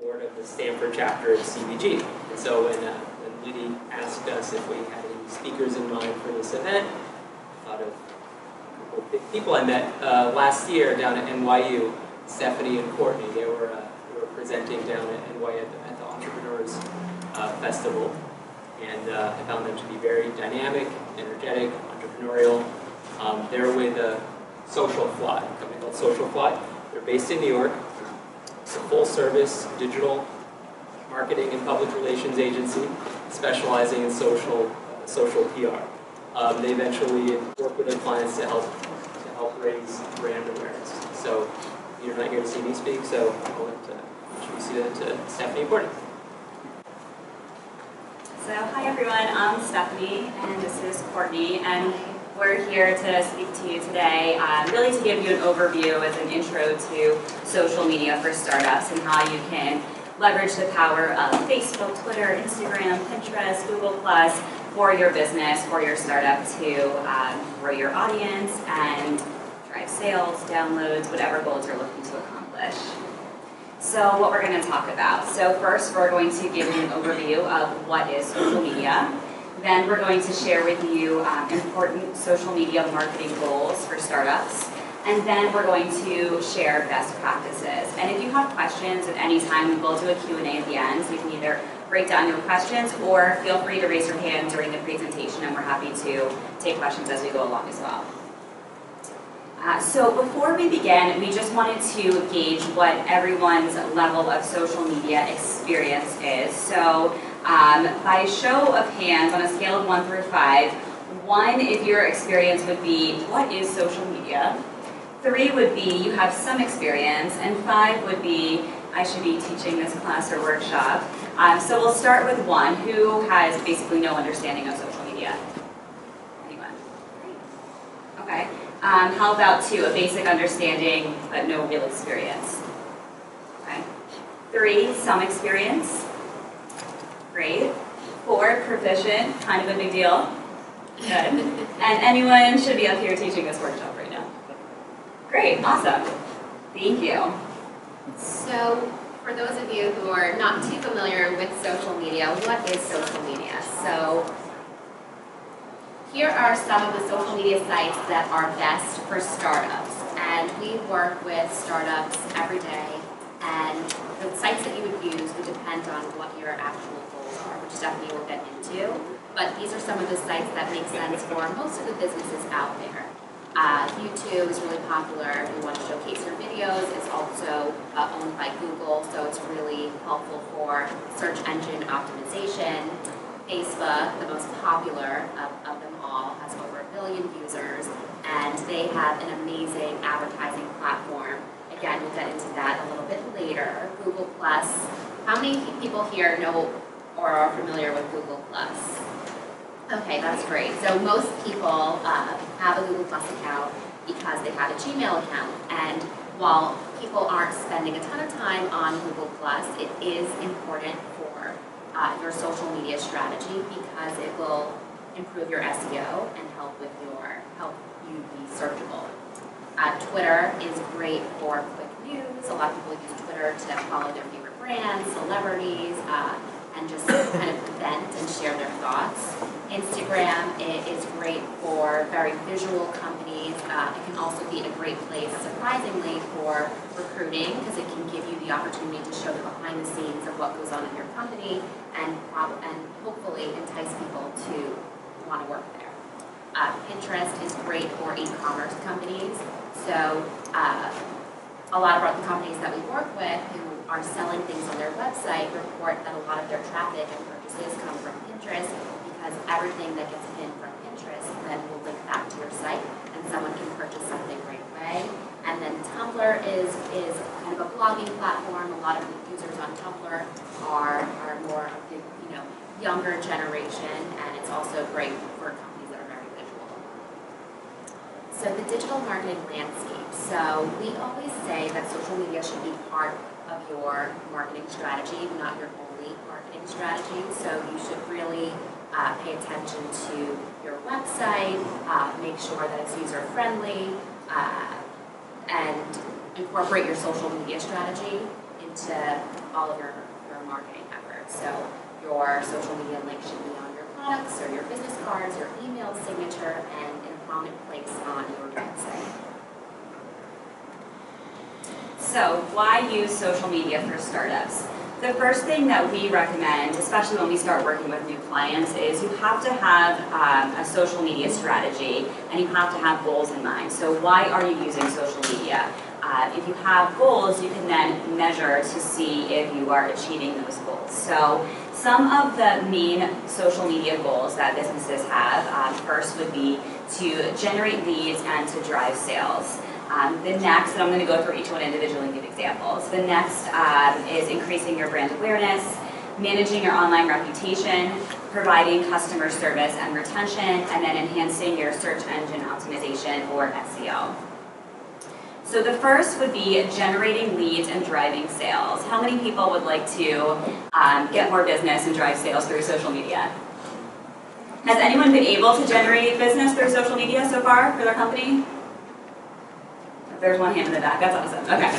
board of the Stanford chapter of CBG. And so when Liddy asked us if we had any speakers in mind for this event, I thought of a couple of big people I met last year down at NYU, Stephanie and Courtney. They were presenting down at NYU at the Entrepreneurs Festival. And I found them to be very dynamic, energetic, entrepreneurial. They're with SocialFly, a company called SocialFly. They're based in New York. It's a full-service digital marketing and public relations agency specializing in social PR. They eventually work with their clients to help raise brand awareness. So you're not here to see me speak, so I'll introduce you to Stephanie and Courtney. So hi everyone, I'm Stephanie and this is Courtney, and we're here to speak to you today really to give you an overview as an intro to social media for startups and how you can leverage the power of Facebook, Twitter, Instagram, Pinterest, Google+, for your business, for your startup to grow your audience and drive sales, downloads, whatever goals you're looking to accomplish. So what we're going to talk about. So first we're going to give you an overview of what is social media. Then we're going to share with you important social media marketing goals for startups. And then we're going to share best practices. And if you have questions at any time, we will do a Q&A at the end. So you can either break down your questions or feel free to raise your hand during the presentation, and we're happy to take questions as we go along as well. So before we begin, we just wanted to gauge what everyone's level of social media experience is. So by show of hands, on a scale of 1 through 5, 1 if your experience would be, what is social media? 3 would be, you have some experience, and 5 would be, I should be teaching this class or workshop. So we'll start with 1, who has basically no understanding of social media? Anyone? Okay. How about 2, a basic understanding but no real experience? Okay. 3, some experience. Great. 4, proficient, kind of a big deal. Good. And anyone should be up here teaching this workshop right now. Great, awesome. Thank you. So, for those of you who are not too familiar with social media, what is social media? So, here are some of the social media sites that are best for startups. And we work with startups every day, and the sites that you would use would depend on what your actual goals are, which Stephanie will get into. But these are some of the sites that make sense for most of the businesses out there. YouTube is really popular if you want to showcase your videos. It's also owned by Google, so it's really helpful for search engine optimization. Facebook, the most popular of them all, has over 1 billion users, and they have an amazing advertising platform. Again, we'll get into that a little bit later. Google+. How many people here know or are familiar with Google+? Okay, that's great. So most people have a Google+ account because they have a Gmail account. And while people aren't spending a ton of time on Google+, it is important for your social media strategy because it will improve your SEO and help you be searchable. Twitter is great for quick news. A lot of people use Twitter to follow their favorite brands, celebrities, and just kind of vent and share their thoughts. Instagram is great for very visual companies. It can also be a great place, surprisingly, for recruiting because it can give you the opportunity to show the behind the scenes of what goes on in your company and hopefully entice people to want to work there. Pinterest is great for e-commerce companies. So a lot of the companies that we work with who are selling things on their website report that a lot of their traffic and purchases come from Pinterest because everything that gets pinned from Pinterest then will link back to your site and someone can purchase something right away. And then Tumblr is kind of a blogging platform. A lot of the users on Tumblr are more of the younger generation, and it's also great for companies that are very visual. So the digital marketing landscape. So we always say that social media should be part of your marketing strategy, not your only marketing strategy. So you should really pay attention to your website, make sure that it's user-friendly, and incorporate your social media strategy into to all of your marketing efforts. So your social media link should be on your products or your business cards, your email signature, and in a prominent place on your website. So why use social media for startups? The first thing that we recommend, especially when we start working with new clients, is you have to have a social media strategy and you have to have goals in mind. So why are you using social media? If you have goals, you can then measure to see if you are achieving those goals. So some of the main social media goals that businesses have, first would be to generate leads and to drive sales. The next, and I'm going to go through each one individually and give examples. The next is increasing your brand awareness, managing your online reputation, providing customer service and retention, and then enhancing your search engine optimization or SEO. So the first would be generating leads and driving sales. How many people would like to get more business and drive sales through social media? Has anyone been able to generate business through social media so far for their company? There's one hand in the back, that's awesome. Okay,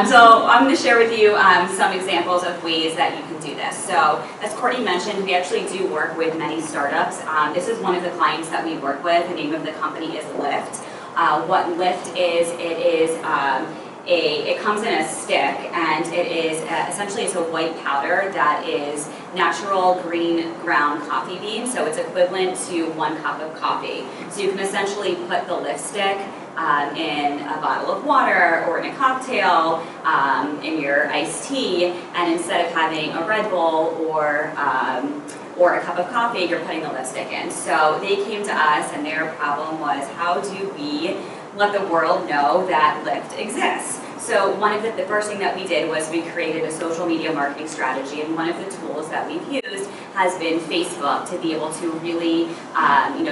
so I'm going to share with you some examples of ways that you can do this. So as Courtney mentioned, we actually do work with many startups. This is one of the clients that we work with. The name of the company is LYFT. What LYFT is, it comes in a stick, and it is essentially it's a white powder that is natural green ground coffee beans, so it's equivalent to 1 cup of coffee. So you can essentially put the LYFT stick in a bottle of water or in a cocktail, in your iced tea, and instead of having a Red Bull or a cup of coffee, you're putting the lipstick in. So they came to us and their problem was, how do we let the world know that LYFT exists? So one of the first thing that we did was we created a social media marketing strategy, and one of the tools that we've used has been Facebook to be able to really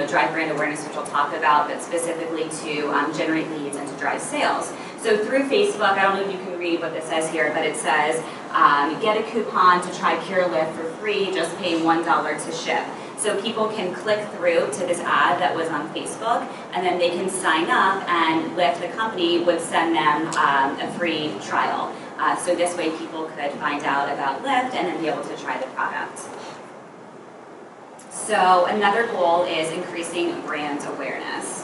drive brand awareness, which we'll talk about, but specifically to generate leads and to drive sales. So through Facebook, I don't know if you can read what this says here, but it says, get a coupon to try Pure LYFT for free, just pay $1 to ship. So people can click through to this ad that was on Facebook, and then they can sign up, and LYFT, the company, would send them a free trial. So this way people could find out about LYFT and then be able to try the product. So another goal is increasing brand awareness.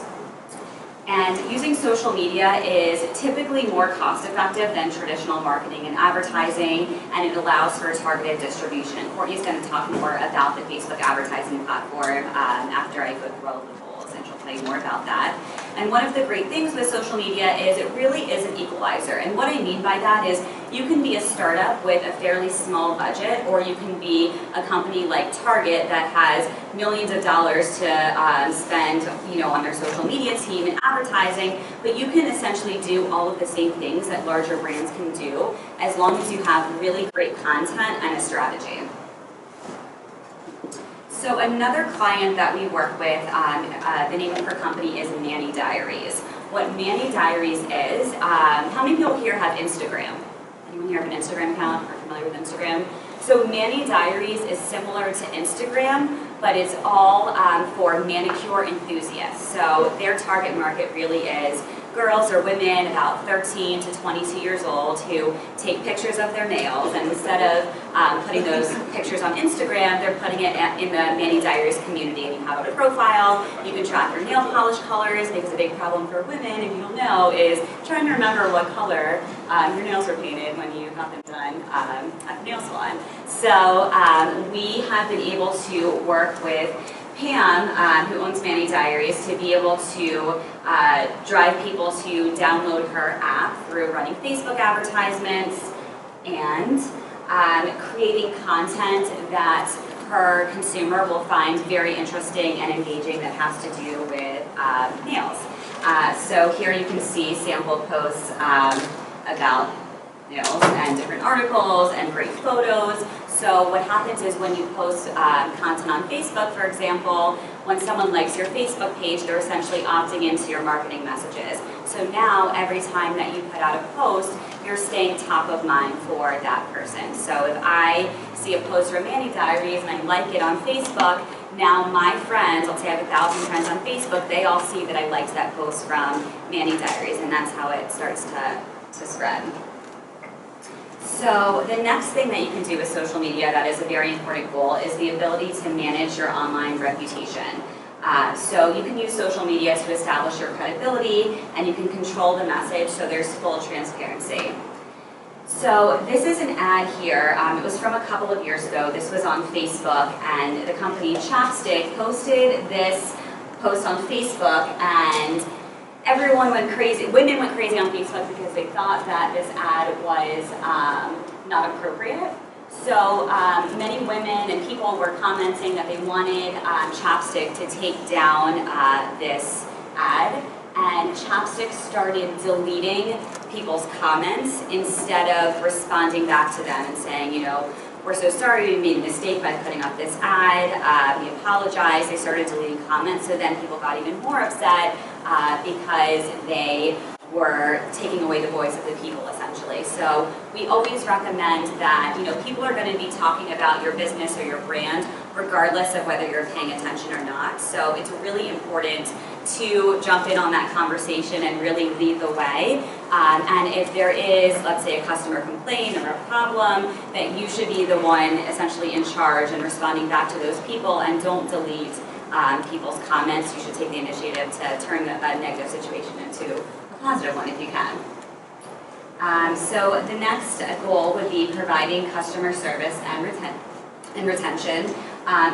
And using social media is typically more cost-effective than traditional marketing and advertising, and it allows for targeted distribution. Courtney's going to talk more about the Facebook advertising platform after I go through all of the goals, and she'll tell you more about that. And one of the great things with social media is it really is an equalizer. And what I mean by that is you can be a startup with a fairly small budget, or you can be a company like Target that has millions of dollars to spend, on their social media team and advertising. But you can essentially do all of the same things that larger brands can do, as long as you have really great content and a strategy. So another client that we work with, the name of her company is Manny Diaries. What Manny Diaries is, how many people here have Instagram? Anyone here have an Instagram account or familiar with Instagram? So Manny Diaries is similar to Instagram, but it's all for manicure enthusiasts. So their target market really is girls or women about 13 to 22 years old who take pictures of their nails, and instead of putting those pictures on Instagram, they're putting it in the Manny Diaries community. And you have a profile, you can track your nail polish colors, because a big problem for women, if you don't know, is trying to remember what color your nails were painted when you got them done at the nail salon. So we have been able to work with Pam, who owns Manny Diaries, to be able to drive people to download her app through running Facebook advertisements and creating content that her consumer will find very interesting and engaging that has to do with nails. So here you can see sample posts about nails and different articles and great photos. So what happens is when you post content on Facebook, for example, when someone likes your Facebook page, they're essentially opting into your marketing messages. So now every time that you put out a post, you're staying top of mind for that person. So if I see a post from Manny Diaries and I like it on Facebook, now my friends, let's say I have 1,000 friends on Facebook, they all see that I liked that post from Manny Diaries, and that's how it starts to spread. So the next thing that you can do with social media that is a very important goal is the ability to manage your online reputation. So you can use social media to establish your credibility, and you can control the message so there's full transparency. So this is an ad here. It was from a couple of years ago. This was on Facebook, and the company CHAPSTICK posted this post on Facebook, and everyone went crazy. Women went crazy on Facebook because they thought that this ad was not appropriate. So many women and people were commenting that they wanted CHAPSTICK to take down this ad, and CHAPSTICK started deleting people's comments instead of responding back to them and saying, you know, we're so sorry we made a mistake by putting up this ad, we apologize. They started deleting comments, so then people got even more upset because they were taking away the voice of the people, essentially. So we always recommend that, you know, people are going to be talking about your business or your brand regardless of whether you're paying attention or not. So it's really important to jump in on that conversation and really lead the way. And if there is, let's say, a customer complaint or a problem, that you should be the one essentially in charge and responding back to those people, and don't delete people's comments. You should take the initiative to turn a negative situation into a positive one if you can. So the next goal would be providing customer service and retention.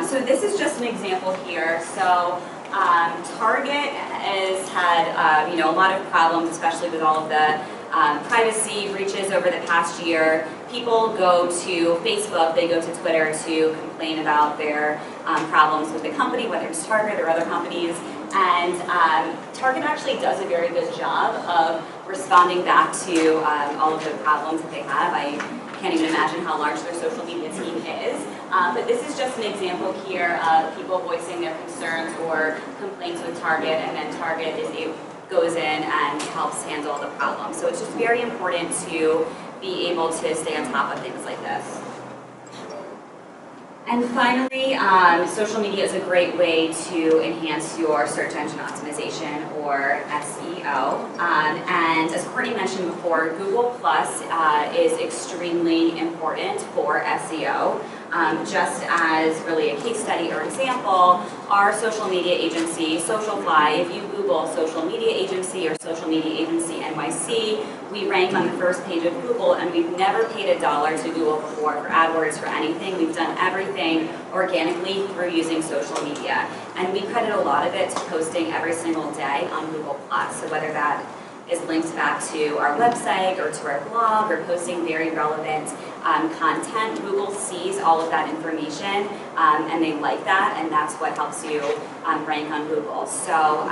So this is just an example here. So Target has had you know, a lot of problems, especially with all of the privacy breaches over the past year. People go to Facebook, they go to Twitter to complain about their problems with the company, whether it's Target or other companies. And Target actually does a very good job of responding back to all of the problems that they have. I can't even imagine how large their social media team is. But this is just an example here of people voicing their concerns or complaints with Target, and then Target goes in and helps handle the problem. So it's just very important to be able to stay on top of things like this. And finally, social media is a great way to enhance your search engine optimization, or SEO. And as Courtney mentioned before, Google Plus is extremely important for SEO. Just as really a case study or example, our social media agency, SocialFly, if you Google social media agency or social media agency NYC, we rank on the first page of Google, and we've never paid $1 to Google before for AdWords, for anything. We've done everything organically through using social media. And we credit a lot of it to posting every single day on Google+. So whether that is linked back to our website or to our blog, or posting very relevant content, Google sees all of that information, and they like that, and that's what helps you rank on Google. So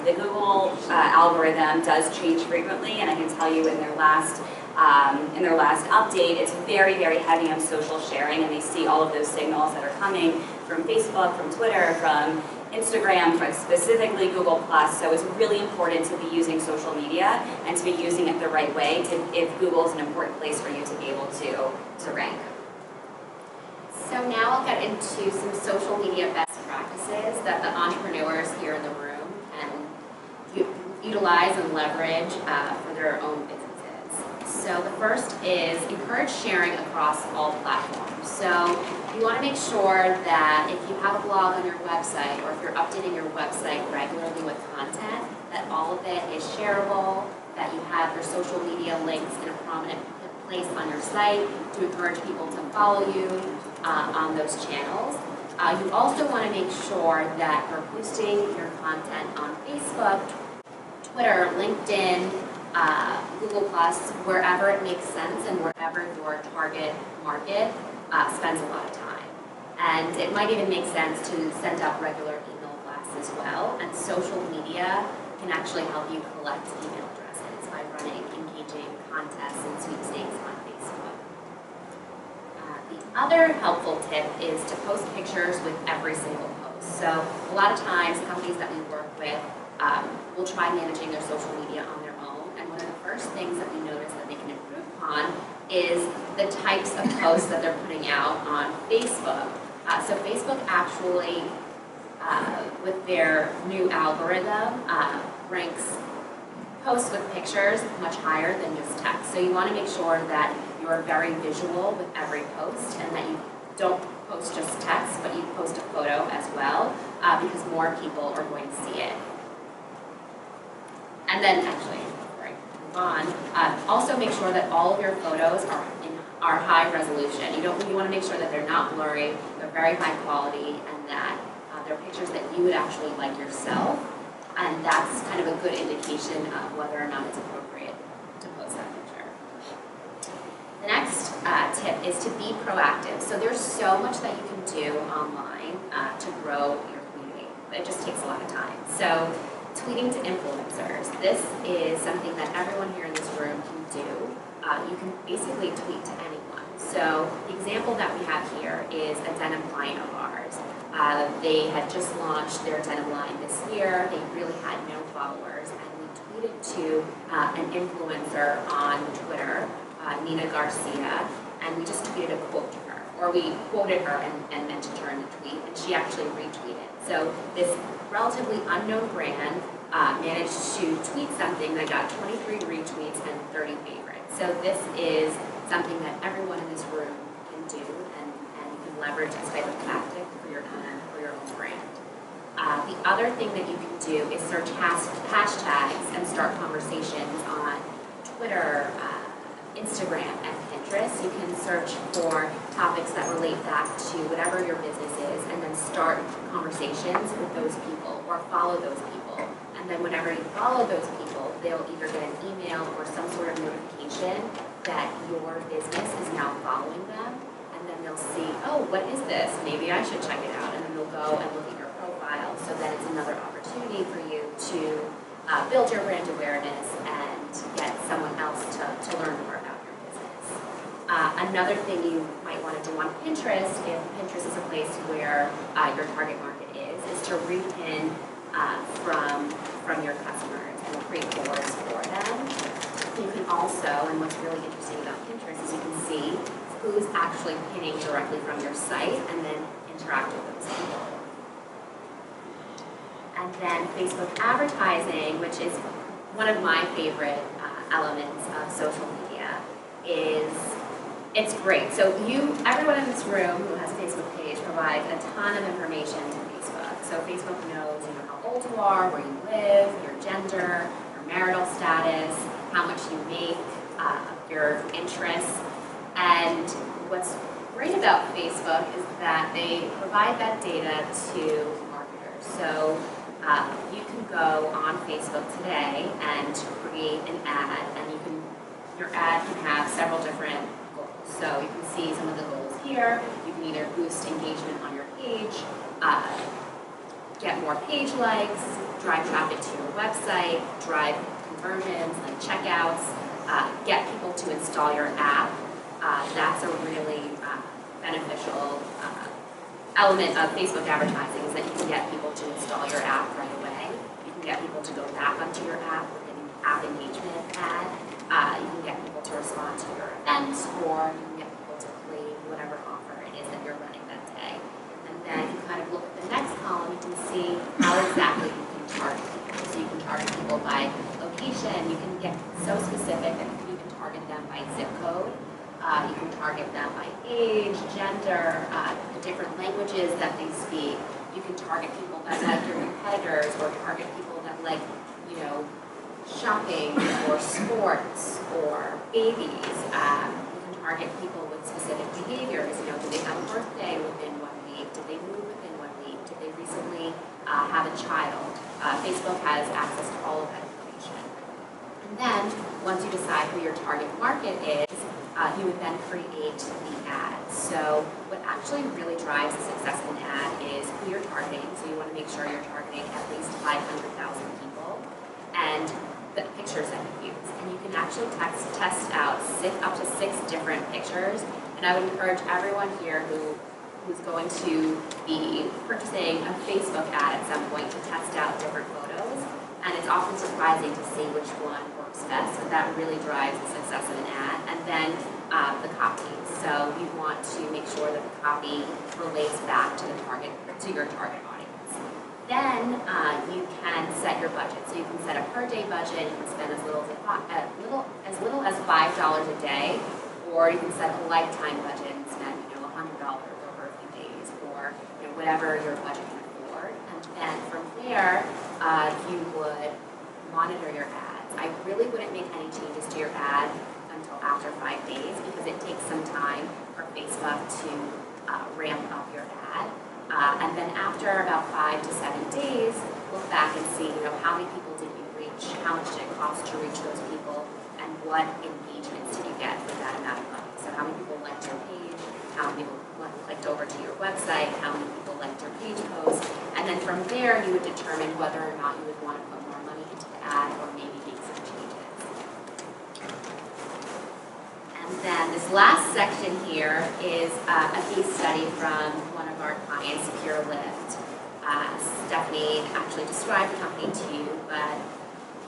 the Google algorithm does change frequently, and I can tell you in their last update, it's very, very heavy on social sharing, and they see all of those signals that are coming from Facebook, from Twitter, from Instagram, from specifically Google+. So it's really important to be using social media and to be using it the right way if Google is an important place for you to be able to rank. So now I'll get into some social media best practices that the entrepreneurs here in the room can utilize and leverage for their own businesses. So the first is encourage sharing across all platforms. So you want to make sure that if you have a blog on your website, or if you're updating your website regularly with content, that all of it is shareable, that you have your social media links in a prominent place on your site to encourage people to follow you on those channels. You also want to make sure that you're posting your content on Facebook, Twitter, LinkedIn, Google+, wherever it makes sense and wherever your target market spends a lot of time. And it might even make sense to send out regular email blasts as well. And social media can actually help you collect email addresses by running engaging contests and sweepstakes on Facebook. The other helpful tip is to post pictures with every single post. So a lot of times, companies that we work with will try managing their social media on their own. And one of the first things that we notice that they can improve upon is the types of posts that they're putting out on Facebook. So Facebook actually, with their new algorithm, ranks post with pictures much higher than just text. So you want to make sure that you're very visual with every post and that you don't post just text, but you post a photo as well, because more people are going to see it. And then actually, before I move on, also make sure that all of your photos are high resolution. You want to make sure that they're not blurry, they're very high quality, and that they're pictures that you would actually like yourself. And that's kind of a good indication of whether or not it's appropriate to post that picture. The next tip is to be proactive. So there's so much that you can do online to grow your community. It just takes a lot of time. So tweeting to influencers. This is something that everyone here in this room can do. You can basically tweet to anyone. So the example that we have here is a denim client of ours. They had just launched their denim line this year. They really had no followers, and we tweeted to an influencer on Twitter, Nina Garcia, and we just tweeted a quote to her, or we quoted her and mentioned her in the tweet, and she actually retweeted. So this relatively unknown brand managed to tweet something that got 23 retweets and 30 favorites. So this is something that everyone in this room can do, and you can leverage this type of tactic for your own brand. The other thing that you can do is search hashtags and start conversations on Twitter, Instagram, and Pinterest. You can search for topics that relate back to whatever your business is, and then start conversations with those people or follow those people. And then whenever you follow those people, they'll either get an email or some sort of notification that your business is now following them. And then they'll see, oh, what is this? Maybe I should check it out. And then they'll go and look at your profile. So then it's another opportunity for you to build your brand awareness and get someone else to learn more about your business. Another thing you might want to do on Pinterest, if Pinterest is a place where your target market is to repin from your customers and create boards for them. You can also, and what's really interesting about Pinterest is you can see who's actually pinning directly from your site and then interact with those people. And then Facebook advertising, which is one of my favorite elements of social media, it's great. So everyone in this room who has a Facebook page provides a ton of information to Facebook. So Facebook knows how old you are, where you live, your gender, your marital status, how much you make, your interests. And what's great about Facebook is that they provide that data to marketers. So you can go on Facebook today and create an ad, and your ad can have several different goals. So you can see some of the goals here. You can either boost engagement on your page, get more page likes, drive traffic to your website, drive conversions like checkouts, get people to install your app. That's a really beneficial element of Facebook advertising, is that you can get people to install your app right away. You can get people to go back onto your app with an app engagement ad. You can get people to respond to your events, or you can get people to claim whatever offer it is that you're running that day. And then you kind of look at the next column, you can see how exactly you can target people. So you can target people by location. You can get so specific that you can even target them by zip code. You can target them by age, gender, the different languages that they speak. You can target people that like your competitors, or target people that like, shopping or sports or babies. You can target people with specific behaviors. Do they have a birthday within 1 week? Did they move within 1 week? Did they recently have a child? Facebook has access to all of that information. And then, once you decide who your target market is, you would then create the ad. So what actually really drives the success of an ad is who you're targeting. So you want to make sure you're targeting at least 500,000 people, and the pictures that you use. And you can actually test out up to 6 different pictures. And I would encourage everyone here who's going to be purchasing a Facebook ad at some point to test out different photos. And it's often surprising to see which one works best, but that really drives the success of an ad. And then the copy. So you want to make sure that the copy relates back to your target audience. Then you can set your budget. So you can set a per day budget. You can spend as little as $5 a day, or you can set a lifetime budget and spend $100 over a few days, or whatever your budget can afford. And then from there, you would monitor your ads. I really wouldn't make any changes to your ad until after 5 days because it takes some time for Facebook to ramp up your ad. And then after about 5 to 7 days, look back and see, how many people did you reach, how much did it cost to reach those people, and what engagements did you get for that amount of money. So how many people liked your page, how many people clicked over to your website, how many people liked your page post, and then from there you would determine whether or not you would want to put more money into the ad or maybe make some changes. And then this last section here is a case study from one of our clients, LYFT. Stephanie actually described the company to you, but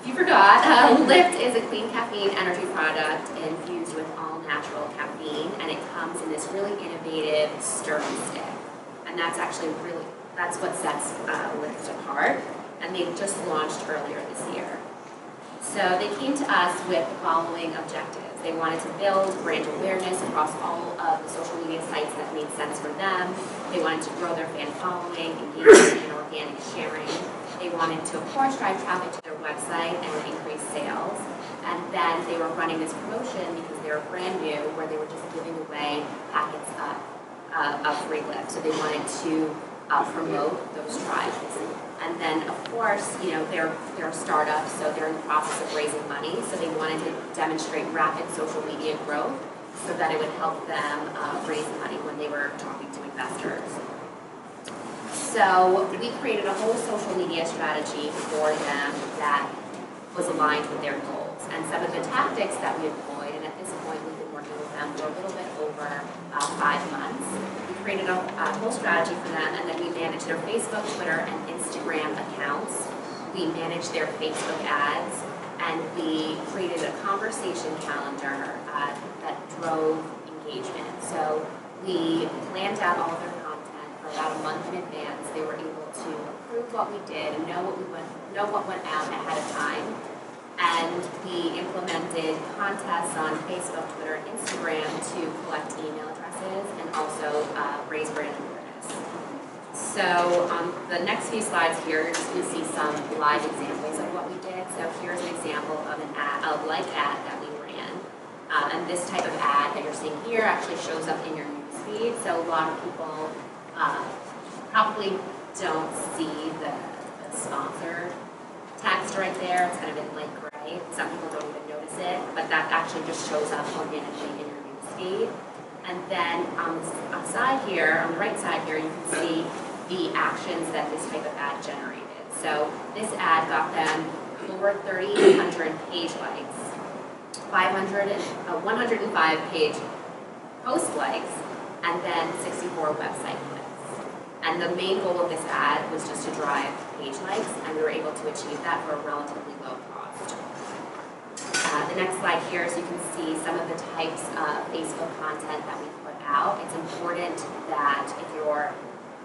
if you forgot, LYFT is a clean caffeine energy product infused with all natural caffeine, and it comes in this really innovative stirring stick. And that's what sets LYFT apart. And they just launched earlier this year. So they came to us with the following objectives. They wanted to build brand awareness across all of the social media sites that made sense for them. They wanted to grow their fan following, engagement, and organic sharing. They wanted to, of course, drive traffic to their website and increase sales. And then they were running this promotion because they were brand new, where they were just giving away packets of free lift. So they wanted to promote those trials. And then, of course, they're startups, so they're in the process of raising money. So they wanted to demonstrate rapid social media growth so that it would help them raise money when they were talking to investors. So we created a whole social media strategy for them that was aligned with their goals. And some of the tactics that we employed, and at this point we've been working with them for a little bit over 5 months. We created a whole strategy for them, and then we managed their Facebook, Twitter, and Instagram accounts. We managed their Facebook ads, and we created a conversation calendar that drove engagement. So we planned out all of their content for about a month in advance. They were able to approve what we did and know what went out ahead of time. And we implemented contests on Facebook, Twitter, and Instagram to collect email addresses and also raise brand awareness. So on the next few slides here, you're just going to see some live examples of what we did. So here's an example of a like ad that we ran. And this type of ad that you're seeing here actually shows up in your newsfeed. So a lot of people probably don't see the sponsored text right there. It's kind of in light gray. Some people don't even notice it, but that actually just shows up organically in your newsfeed. And then on the side here, on the right side here, you can see the actions that this type of ad generated. So this ad got them over 3,800 page likes, 105 page post likes, and then 64 website clicks. And the main goal of this ad was just to drive page likes, and we were able to achieve that for a relatively low cost. The next slide here, so you can see some of the types of Facebook content that we put out. It's important that if you're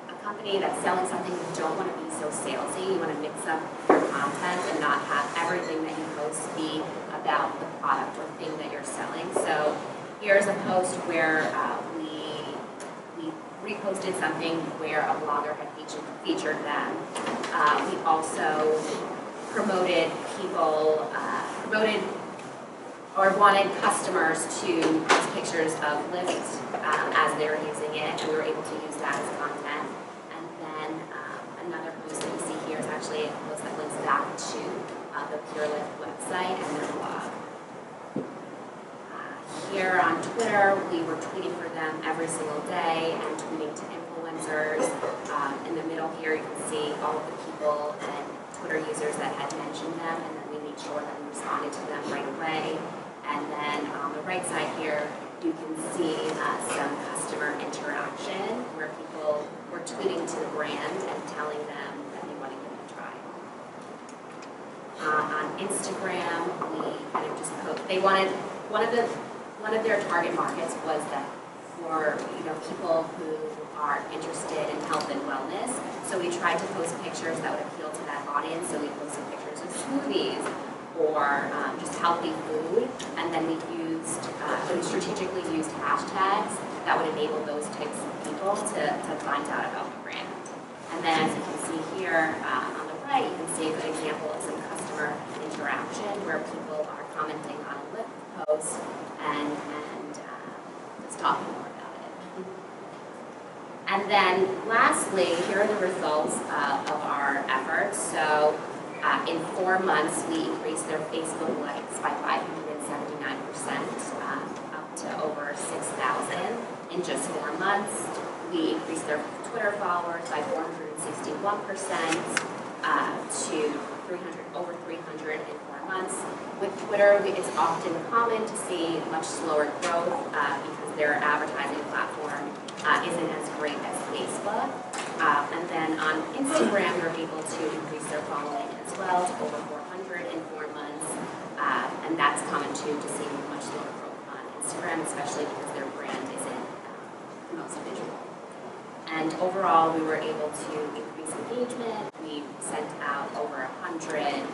a company that's selling something, you don't want to be so salesy. You want to mix up your content and not have everything that you post be about the product or thing that you're selling. So here's a post where we reposted something where a blogger had featured them. We also promoted wanted customers to post pictures of LYFT as they were using it, and we were able to use that as content. And then another post that you see here is actually a post that links back to the Pure LYFT website and their blog. Here on Twitter, we were tweeting for them every single day and tweeting to influencers. In the middle here, you can see all of the people and Twitter users that had mentioned them, and then we made sure that we responded to them right away. And then on the right side here, you can see some customer interaction where people were tweeting to the brand and telling them that they want to give it a try. On Instagram, we kind of just posted. They wanted one of their target markets was that for people who are interested in health and wellness. So we tried to post pictures that would appeal to that audience. So we posted pictures of smoothies or just healthy food, and then we strategically used hashtags that would enable those types of people to find out about the brand. And then as you can see here on the right, you can see a good example of some customer interaction where people are commenting on a LYFT post and just talking more about it. And then lastly, here are the results of our efforts. So in 4 months, we increased their Facebook likes by 579%, up to over 6,000. In just 4 months, we increased their Twitter followers by 461% to over 300 in 4 months. With Twitter, it's often common to see much slower growth because their advertising platform isn't as great as Facebook. And then on Instagram, they're able to increase their following as well to over 400 in 4 months. And that's common too, to see much slower growth on Instagram, especially because their brand isn't the most visual. And overall, we were able to increase engagement. We sent out over 100